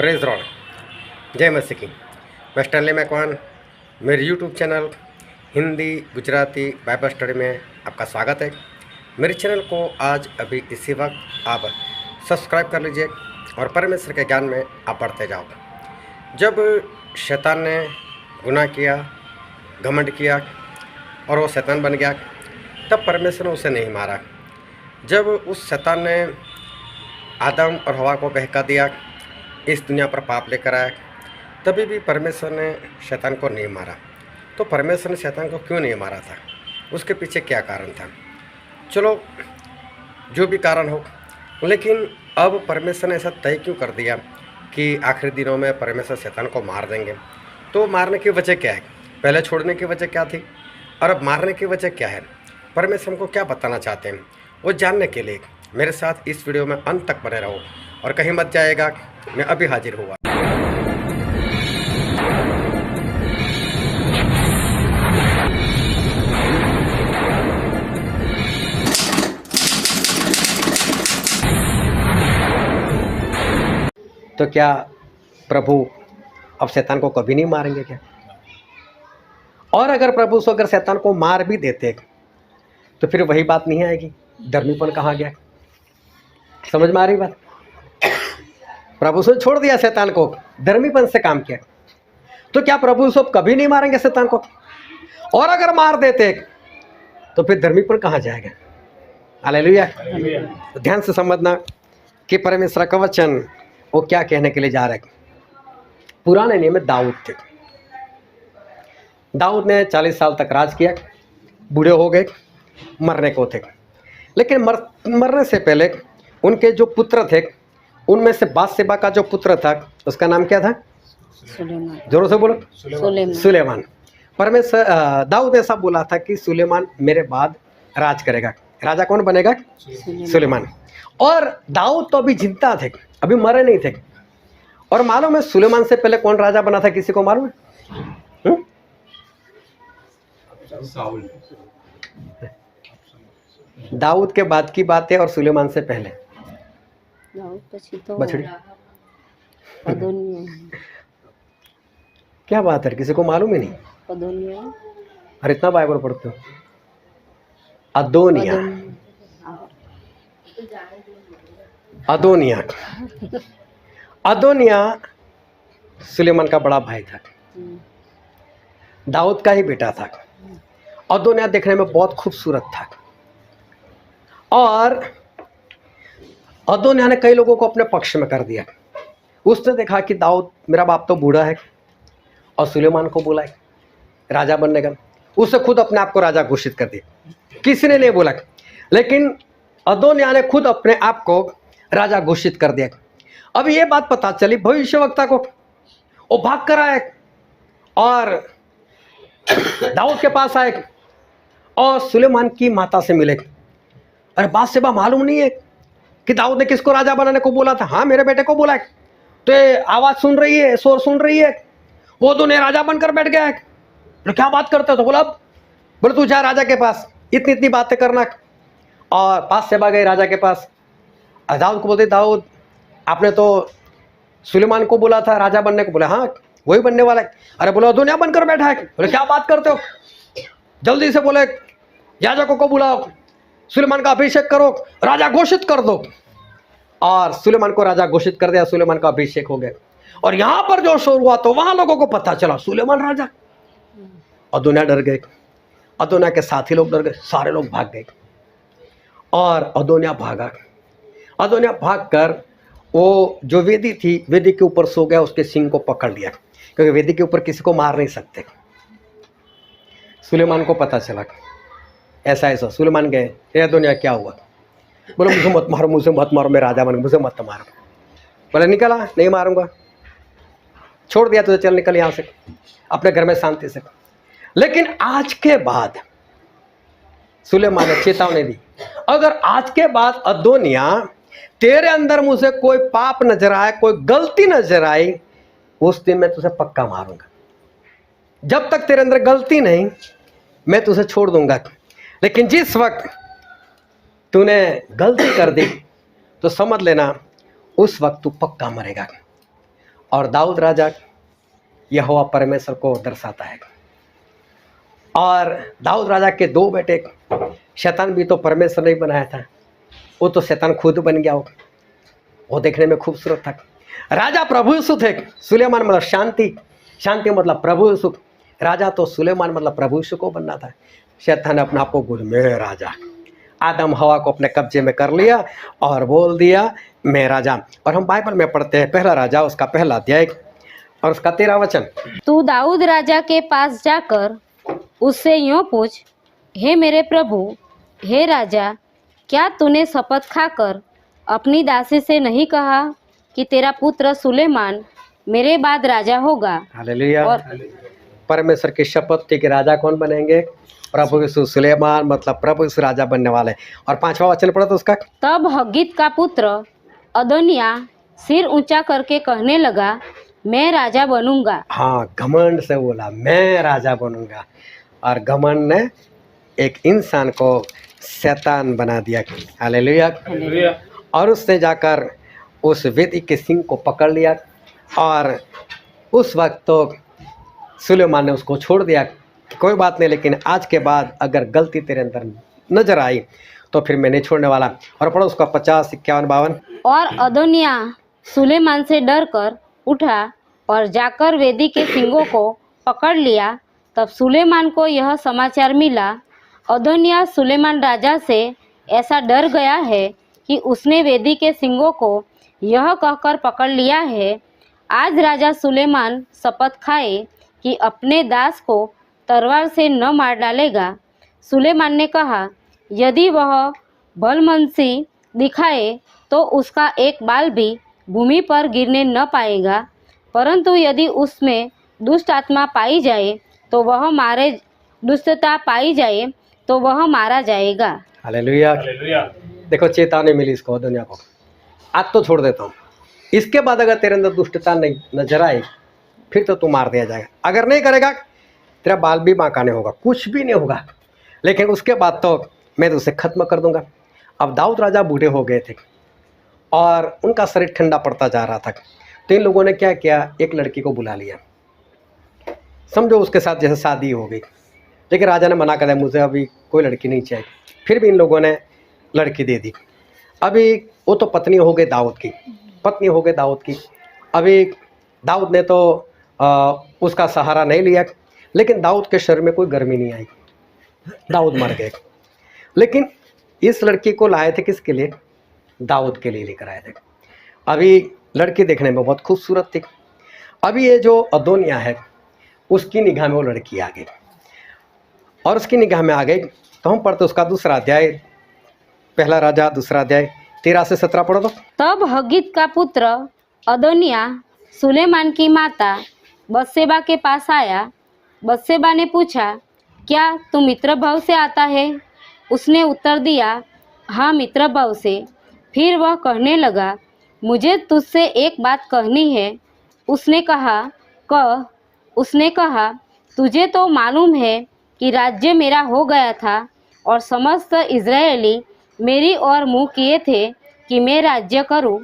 Praise Lord, जय मसीह की। मैं स्टैनली मैकवान, मेरे YouTube channel Hindi Gujarati Bible study में आपका स्वागत है। मेरे चैनल को आज अभी इसी वक्त आप सब्सक्राइब कर लीजिए और परमेश्वर के ज्ञान में आप बढ़ते जाओ। जब शैतान ने गुनाह किया, घमंड किया और वो शैतान बन गया, तब परमेश्वर ने उसे नहीं मारा। जब उस शैतान ने आदम और हवा को बहका दिया, इस दुनिया पर पाप लेकर आया, तभी भी परमेश्वर ने शैतान को नहीं मारा। तो परमेश्वर ने शैतान को क्यों नहीं मारा था? उसके पीछे क्या कारण था? चलो, जो भी कारण हो, लेकिन अब परमेश्वर ने ऐसा तय क्यों कर दिया कि आखिरी दिनों में परमेश्वर शैतान को मार देंगे? तो मारने की वजह क्या है? पहले छोड़ने की वजह क्या थी और अब मारने की वजह क्या है? परमेश्वर हमको क्या बताना चाहते हैं, वो जानने के लिए मेरे साथ इस वीडियो में अंत तक बने रहो और कहीं मत जाएगा। मैं अभी हाजिर हुआ। तो क्या प्रभु अब शैतान को कभी नहीं मारेंगे क्या? और अगर प्रभु अगर शैतान को मार भी देते तो फिर वही बात नहीं आएगी, धर्मीपन कहाँ गया? समझ में आ रही बात? प्रभु से छोड़ दिया शैतान को, धर्मीपन से काम किया, तो क्या प्रभु सब कभी नहीं मारेंगे शैतान को? और अगर मार देते तो फिर धर्मीपन कहाँ जाएगा? हालेलुया। तो ध्यान से समझना कि परमेश्वर का वचन वो क्या कहने के लिए जा रहा है। पुराने नियम में दाऊद थे। दाऊद ने 40 साल तक राज किया, बूढ़े हो गए, मरने को थे। लेकिन मरने से पहले उनके जो पुत्र थे, उनमें से बातशेबा का जो पुत्र था, उसका नाम क्या था? सुलेमान। जोरों से बोलो। सुलेमान। परमेश्वर दाऊद ऐसा बोला था कि सुलेमान मेरे बाद राज करेगा। राजा कौन बनेगा? सुलेमान। और दाऊद तो अभी जिंदा थे, अभी मरे नहीं थे। और मालूम है सुलेमान से पहले कौन राजा बना था? किसी को मालूम है? दाऊद के बाद की बात है और सुलेमान से पहले बछड़ी। क्या बात है, किसी को मालूम ही नहीं? और इतना बाइबल पढ़ते हो? अदोनिया। अदोनिया अदोनिया सुलेमान का बड़ा भाई था, दाऊद का ही बेटा था। अदोनिया देखने में बहुत खूबसूरत था और अदोनिया ने कई लोगों को अपने पक्ष में कर दिया। उसने देखा कि दाऊद मेरा बाप तो बूढ़ा है और सुलेमान को बोला है राजा बनने का, उसने खुद अपने आप को राजा घोषित कर दिया। किसी ने नहीं बोला, लेकिन अदोनिया ने खुद अपने आप को राजा घोषित कर दिया। अब ये बात पता चली भविष्यवक्ता को, वो भाग कर आए और दाऊद के पास आए और सुलेमान की माता से मिले। अरे बातशेबा मालूम नहीं है कि दाऊद ने किसको राजा बनाने को बोला था? हाँ, मेरे बेटे को बोला है। तो ये आवाज सुन रही है, शोर सुन रही है, वो दोनों राजा बनकर बैठ गया है। तो क्या बात करते हो? तो बोले तू जा राजा के पास, इतनी इतनी बातें करना। और बातशेबा गए राजा के पास। दाऊद को बोलते, दाऊद आपने तो सुलेमान को बोला था राजा बनने को। बोले हाँ, वही बनने वाला है। अरे बोलो दुनिया बनकर बैठा है। बोले क्या बात करते हो? जल्दी से बोले याजकों को बुलाओ, सुलेमान का अभिषेक करो, राजा घोषित कर दो। और सुलेमान को राजा घोषित कर दिया, सुलेमान का अभिषेक हो गया। और यहां पर जो शोर हुआ तो वहां लोगों को पता चला सुलेमान राजा। अदोनिया डर गए, अदोनिया के साथी लोग डर गए, सारे लोग भाग गए और अदोनिया भागा। अदोनिया भागकर वो जो वेदी थी, वेदी के ऊपर सो गया, उसके सिंग को पकड़ लिया, क्योंकि वेदी के ऊपर किसी को मार नहीं सकते। सुलेमान को पता चला ऐसा ऐसा। सुलेमान गए, ये दुनिया क्या हुआ? बोलो मुझे मत मारो, मुझे मत मारो, मैं राजा बन, मुझे मत मारो। बोले निकला, नहीं मारूंगा, छोड़ दिया तुझे, चल निकल यहाँ से अपने घर में शांति से। लेकिन आज के बाद सुलेमान ने चेतावनी दी, अगर आज के बाद अदोनिया तेरे अंदर मुझे कोई पाप नजर आए, कोई गलती नजर आई, उस दिन मैं तुझे पक्का मारूंगा। जब तक तेरे अंदर गलती नहीं, मैं तुझे छोड़ दूंगा। लेकिन जिस वक्त तूने गलती कर दी तो समझ लेना उस वक्त तू पक्का मरेगा। और दाऊद राजा यहोवा परमेश्वर को दर्शाता है। और दाऊद राजा के दो बेटे, शैतान भी तो परमेश्वर ने बनाया था, वो तो शैतान खुद बन गया। वो देखने में खूबसूरत था। राजा प्रभु यूसुफ थे, सुलेमान मतलब शांति, शांति मतलब प्रभु यूसुफ। राजा तो सुलेमान मतलब प्रभु यूसुफ को बनना था। शैतान ने अपने आप को बोल मैं राजा, आदम हवा को अपने कब्जे में कर लिया और बोल दिया मैं राजा। और हम बाइबल में पढ़ते हैं पहला राजा उसका पहला अध्याय और उसका 13 वचन। तू दाऊद राजा के पास जाकर उससे यूँ पूछ, हे मेरे प्रभु, हे राजा, क्या तूने शपथ खाकर अपनी दासी से नहीं कहा कि तेरा पुत्र सुलेमान मेरे बाद राजा होगा? हालेलुया। और परमेश्वर की शपथ थी कि राजा कौन बनेंगे? प्रभु यीशु। सुलेमान मतलब प्रभु यीशु राजा बनने वाले। और 5वां वचन पढ़ो तो उसका। तब हग्गीत का पुत्र अदोनिया सिर ऊंचा करके कहने लगा, मैं राजा बनूंगा। हाँ, घमंड से बोला मैं राजा बनूंगा। और घमंड ने एक इंसान को शैतान बना दिया। हालेलुया। और उसने जाकर उस वेदी के सिंह को पकड़ लिया और उस वक्त तो सुलेमान ने उसको छोड़ दिया, कोई बात नहीं, लेकिन आज के बाद अगर गलती तेरे अंदर नजर आई तो फिर मैं नहीं छोड़ने वाला। और पढ़ो उसका 50, 51, 52। और अदोनिया सुलेमान से डरकर उठा और जाकर वेदी के सिंगों को पकड़ लिया। तब सुलेमान को यह समाचार मिला, अदोनिया सुलेमान राजा से ऐसा डर गया है कि उसने वेदी के सिंगों को यह कहकर पकड़ लिया है, आज राजा सुलेमान शपथ खाए कि अपने दास को तलवार से न मार डालेगा। सुलेमान ने कहा, यदि वह भलमनसी दिखाए तो उसका एक बाल भी भूमि पर गिरने न पाएगा, परंतु यदि उसमें दुष्ट आत्मा पाई जाए तो वह दुष्टता पाई जाए तो वह मारा जाएगा। हालेलुया। देखो चेतावनी मिली इसको, दुनिया को। आज तो छोड़ देता हूँ, इसके बाद अगर तेरे अंदर दुष्टता नहीं नजर आए फिर तो तू मार दिया जाएगा। अगर नहीं करेगा तेरा बाल भी बांका नहीं होगा, कुछ भी नहीं होगा, लेकिन उसके बाद तो मैं तुझसे खत्म कर दूंगा। अब दाऊद राजा बूढ़े हो गए थे और उनका शरीर ठंडा पड़ता जा रहा था। तो इन लोगों ने क्या किया, एक लड़की को बुला लिया, समझो उसके साथ जैसे शादी हो गई। लेकिन राजा ने मना कर दिया, मुझे अभी कोई लड़की नहीं चाहिए। फिर भी इन लोगों ने लड़की दे दी। अभी वो तो पत्नी हो गई दाऊद की, पत्नी हो गई दाऊद की। अभी दाऊद ने तो उसका सहारा नहीं लिया, लेकिन दाऊद के शरीर में कोई गर्मी नहीं आई, दाऊद मर गए। लेकिन इस लड़की को लाए थे किसके लिए? दाऊद के लिए लेकर आए थे। अभी लड़की देखने में बहुत खूबसूरत थी। अभी ये जो अदोनिया है उसकी निगाह में वो लड़की आ गई, और उसकी निगाह में आ गई तो हम पढ़ते उसका 2 अध्याय, पहला राजा 2 अध्याय 13 से 17 पढ़ो तो। तब हग्गीत का पुत्र अदोनिया सुलेमान की माता बत्शेबा के पास आया। बत्शेबा ने पूछा, क्या तू मित्र भाव से आता है? उसने उत्तर दिया, हाँ मित्र भाव से। फिर वह कहने लगा, मुझे तुझसे एक बात कहनी है। उसने कहा, कह। उसने कहा, तुझे तो मालूम है कि राज्य मेरा हो गया था और समस्त इज़राइली मेरी ओर मुँह किए थे कि मैं राज्य करूं,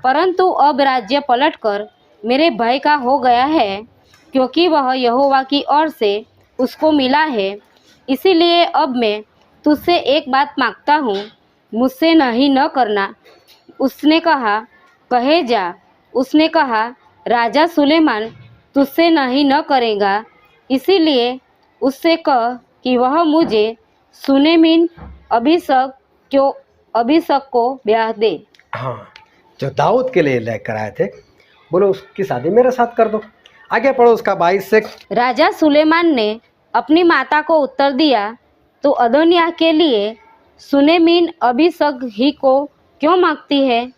परंतु अब राज्य पलटकर मेरे भाई का हो गया है, क्योंकि वह यहोवा की ओर से उसको मिला है। इसीलिए अब मैं तुझसे एक बात मांगता हूँ, मुझसे नहीं न करना। उसने कहा, कहे जा। उसने कहा, राजा सुलेमान तुझसे नहीं न करेगा, इसीलिए उससे कह कि वह मुझे सुनेमिन अभिषेक को ब्याह दे। हाँ, जो दाऊद के लिए लेकर आए थे, बोलो उसकी शादी मेरे साथ कर दो। आगे पढ़ो उसका 22 से। राजा सुलेमान ने अपनी माता को उत्तर दिया, तो अदोनिया के लिए सुनेमिन अभिषेक ही को क्यों मांगती है?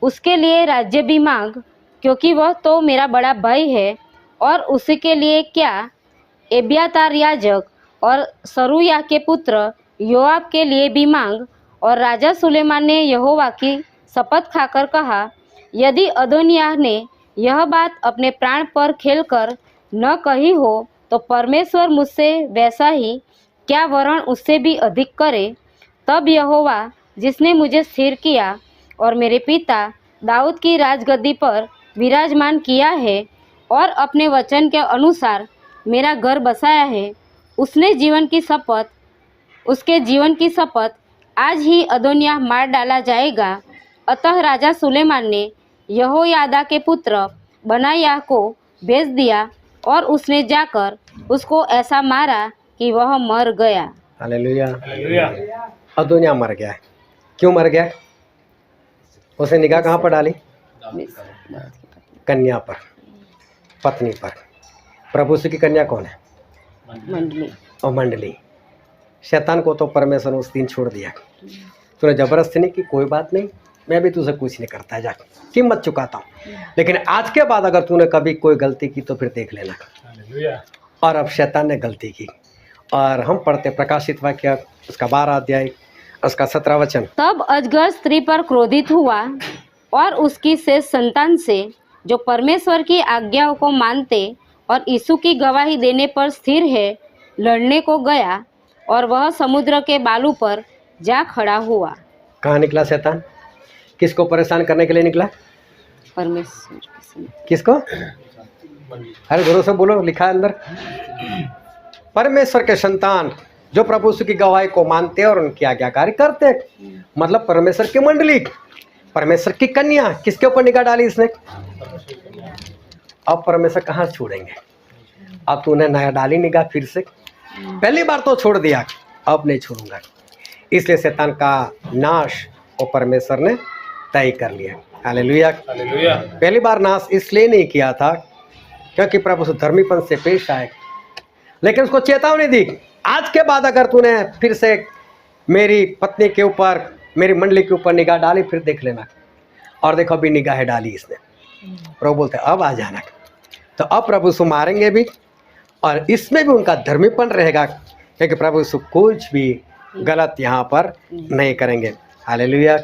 उसके लिए राज्य भी मांग, क्योंकि वह तो मेरा बड़ा भाई है। और उसी के लिए क्या, एब्यातार याजक और सरूया के पुत्र योआब के लिए भी मांग। और राजा सुलेमान ने यहोवा की शपथ खाकर कहा, यदि अदोनिया ने यह बात अपने प्राण पर खेलकर न कही हो तो परमेश्वर मुझसे वैसा ही क्या वरण उससे भी अधिक करे। तब यहोवा जिसने मुझे स्थिर किया और मेरे पिता दाऊद की राजगद्दी पर विराजमान किया है और अपने वचन के अनुसार मेरा घर बसाया है, उसके जीवन की शपथ आज ही अदोनिय्याह मार डाला जाएगा। अतः राजा सुलेमान ने यहोयादा के पुत्र बनायाह को भेज दिया और उसने जाकर उसको ऐसा मारा कि वह मर गया। हालेलुया। अदोनिय्याह मर गया। क्यों मर गया? उसने निगाह कहाँ पर डाली? कन्या पर, पत्नी पर। प्रभु की कन्या कौन है? मंडली। शैतान को तो परमेश्वर ने उस दिन छोड़ दिया। तूने जबरदस्ती नहीं की, कोई बात नहीं, मैं भी तुझे कुछ नहीं करता है, जाकर कीमत चुकाता हूँ। लेकिन आज के बाद अगर तूने कभी कोई गलती की तो फिर देख लेना। और अब शैतान ने गलती की, और हम पढ़ते प्रकाशित वाक्य उसका 12 अध्याय उसका 17 वचन। तब अजगर स्त्री पर क्रोधित हुआ और उसकी शेष संतान से जो परमेश्वर की आज्ञाओं को मानते और यीशु की गवाही देने पर स्थिर है, लड़ने को गया और वह समुद्र के बालू पर जा खड़ा हुआ। कहाँ निकला शैतान? किसको परेशान करने के लिए निकला? परमेश्वर। किसको? अरे जोरों से बोलो, लिखा है अंदर। परमेश्वर के संतान जो प्रभु की गवाही को मानते और उनकी आज्ञाकारी करते, मतलब परमेश्वर की मंडली, परमेश्वर की कन्या। किसके ऊपर निगाह डाली इसने? अब परमेश्वर कहाँ छोड़ेंगे? अब तूने नया डाली निगाह फिर से, पहली बार तो छोड़ दिया, अब नहीं छोड़ूंगा। इसलिए शैतान का नाश वो परमेश्वर ने तय कर लिया। हालेलुया। पहली बार नाश इसलिए नहीं किया था क्योंकि प्रभु धर्मीपन से पेश आए, लेकिन उसको चेतावनी दी, आज के बाद अगर तूने फिर से मेरी पत्नी के ऊपर, मेरी मंडली के ऊपर निगाह डाली, फिर देख लेना। और देखो अभी निगाह डाली इसने। प्रभु बोलते अब आ जाना। तो अब प्रभु उसको मारेंगे भी, और इसमें भी उनका धर्मीपन रहेगा, क्योंकि प्रभु उसको कुछ भी गलत यहाँ पर नहीं करेंगे। हालेलुया।